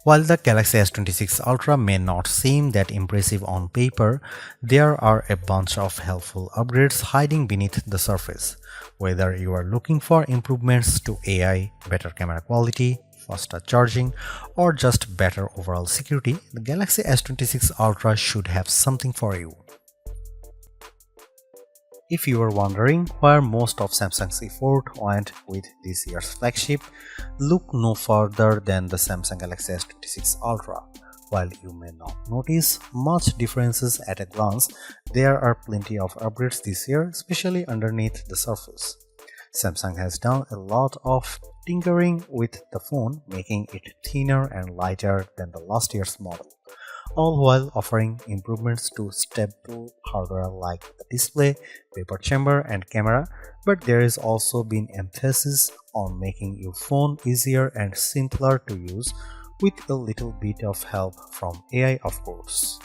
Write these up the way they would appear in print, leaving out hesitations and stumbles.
While the Galaxy S26 Ultra may not seem that impressive on paper, there are a bunch of helpful upgrades hiding beneath the surface. Whether you are looking for improvements to AI, better camera quality, faster charging, or just better overall security, the Galaxy S26 Ultra should have something for you. If you are wondering where most of Samsung's effort went with this year's flagship, look no further than the Samsung Galaxy S26 Ultra. While you may not notice much differences at a glance, there are plenty of upgrades this year, especially underneath the surface. Samsung has done a lot of tinkering with the phone, making it thinner and lighter than the last year's model, all while offering improvements to staple hardware like the display, vapor chamber, and camera. But there is also been emphasis on making your phone easier and simpler to use, with a little bit of help from AI, of course.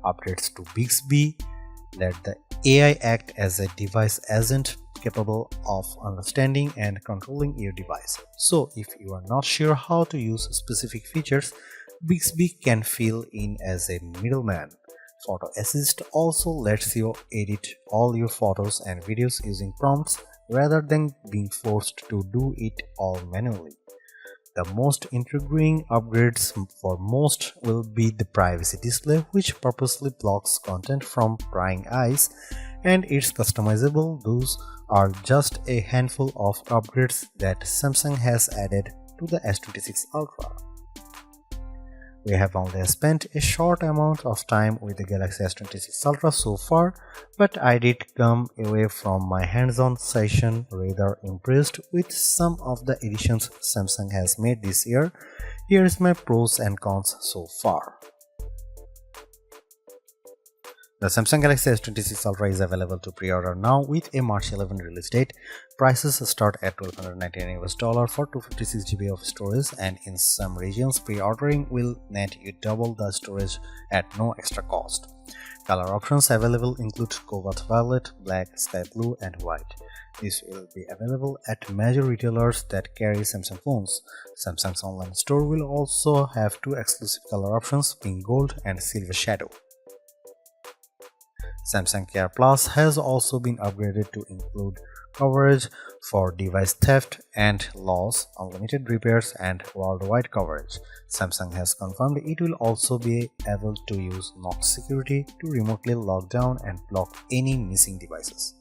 Updates to Bixby let the AI act as a device agent capable of understanding and controlling your device. So if you are not sure how to use specific features, Bixby can fill in as a middleman. Photo Assist also lets you edit all your photos and videos using prompts rather than being forced to do it all manually. The most intriguing upgrades for most will be the privacy display, which purposely blocks content from prying eyes, and it's customizable. Those are just a handful of upgrades that Samsung has added to the S26 Ultra. We have only spent a short amount of time with the Galaxy S26 Ultra so far, but I did come away from my hands-on session rather impressed with some of the additions Samsung has made this year. Here is my pros and cons so far. The Samsung Galaxy S26 Ultra is available to pre-order now with a March 11 release date. Prices start at $1,299 for 256GB of storage, and in some regions pre-ordering will net you double the storage at no extra cost. Color options available include cobalt violet, black, sky blue, and white. This will be available at major retailers that carry Samsung phones. Samsung's online store will also have two exclusive color options, pink gold and silver shadow. Samsung Care Plus has also been upgraded to include coverage for device theft and loss, unlimited repairs, and worldwide coverage. Samsung has confirmed it will also be able to use Knox security to remotely lock down and block any missing devices.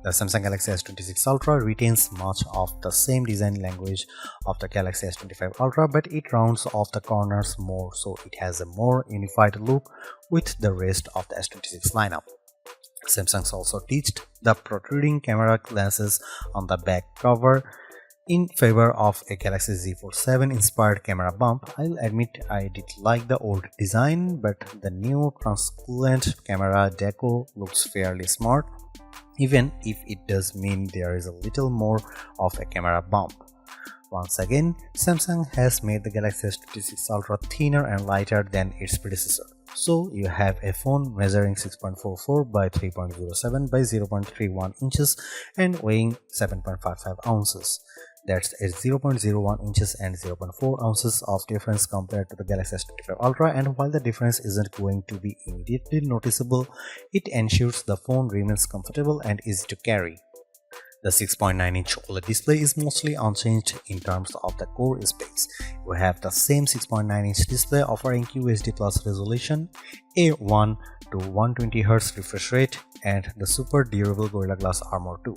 The Samsung Galaxy S26 Ultra retains much of the same design language of the Galaxy S25 Ultra, but it rounds off the corners more, so it has a more unified look with the rest of the S26 lineup. Samsung also ditched the protruding camera glasses on the back cover in favor of a Galaxy Z Fold 7 inspired camera bump. I'll admit I did like the old design, but the new translucent camera deco looks fairly smart, even if it does mean there is a little more of a camera bump. Once again, Samsung has made the Galaxy S26 Ultra thinner and lighter than its predecessor. So you have a phone measuring 6.44 by 3.07 by 0.31 inches and weighing 7.55 ounces. That's a 0.01 inches and 0.4 ounces of difference compared to the Galaxy S25 Ultra, and while the difference isn't going to be immediately noticeable, it ensures the phone remains comfortable and easy to carry. The 6.9-inch OLED display is mostly unchanged in terms of the core space. We have the same 6.9-inch display offering QHD+ resolution, a 1 to 120Hz refresh rate, and the super durable Gorilla Glass Armor 2.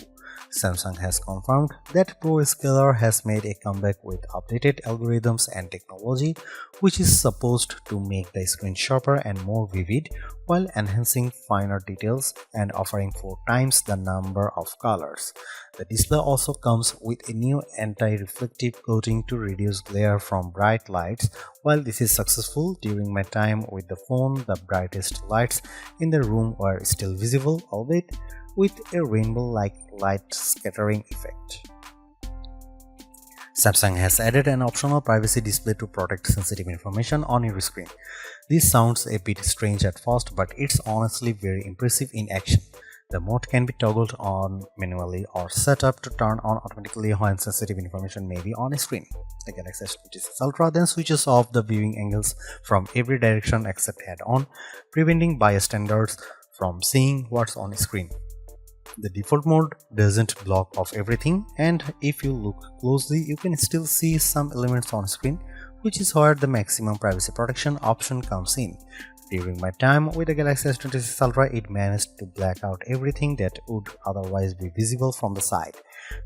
Samsung has confirmed that ProScaler has made a comeback with updated algorithms and technology, which is supposed to make the screen sharper and more vivid while enhancing finer details and offering 4 times the number of colors. The display also comes with a new anti-reflective coating to reduce glare from bright lights. While this is successful, during my time with the phone, the brightest lights in the room were still visible, albeit with a rainbow-like light scattering effect. Samsung has added an optional privacy display to protect sensitive information on your screen. This sounds a bit strange at first, but it's honestly very impressive in action. The mode can be toggled on manually or set up to turn on automatically when sensitive information may be on a screen. The Galaxy S26 Ultra then switches off the viewing angles from every direction except head-on, preventing bystanders from seeing what's on screen. The default mode doesn't block off everything, and if you look closely, you can still see some elements on screen, which is where the maximum privacy protection option comes in. During my time with the Galaxy S26 Ultra, it managed to black out everything that would otherwise be visible from the side.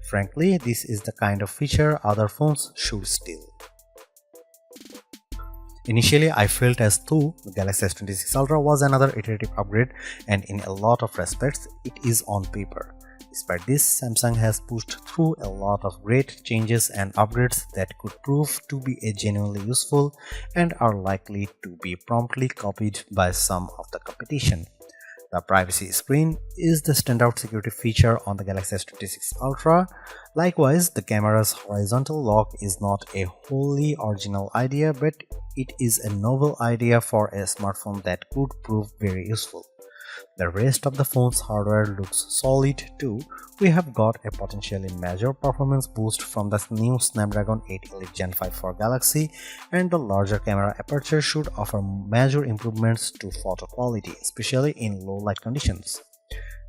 Frankly, this is the kind of feature other phones should steal. Initially, I felt as though the Galaxy S26 Ultra was another iterative upgrade, and in a lot of respects, it is on paper. Despite this, Samsung has pushed through a lot of great changes and upgrades that could prove to be genuinely useful and are likely to be promptly copied by some of the competition. The privacy screen is the standout security feature on the Galaxy S26 Ultra. Likewise, the camera's horizontal lock is not a wholly original idea, but it is a novel idea for a smartphone that could prove very useful. The rest of the phone's hardware looks solid too. We have got a potentially major performance boost from the new Snapdragon 8 Elite Gen 5 for Galaxy, and the larger camera aperture should offer major improvements to photo quality, especially in low light conditions.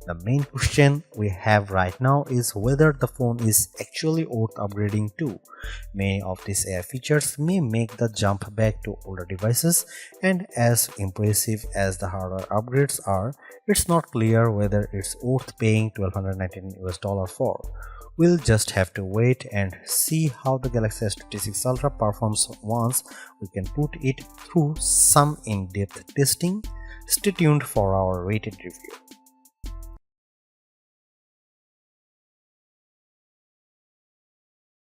The main question we have right now is whether the phone is actually worth upgrading to. Many of these AI features may make the jump back to older devices, and as impressive as the hardware upgrades are, it's not clear whether it's worth paying $1,219 for. We'll just have to wait and see how the Galaxy S26 Ultra performs once we can put it through some in-depth testing. Stay tuned for our rated review.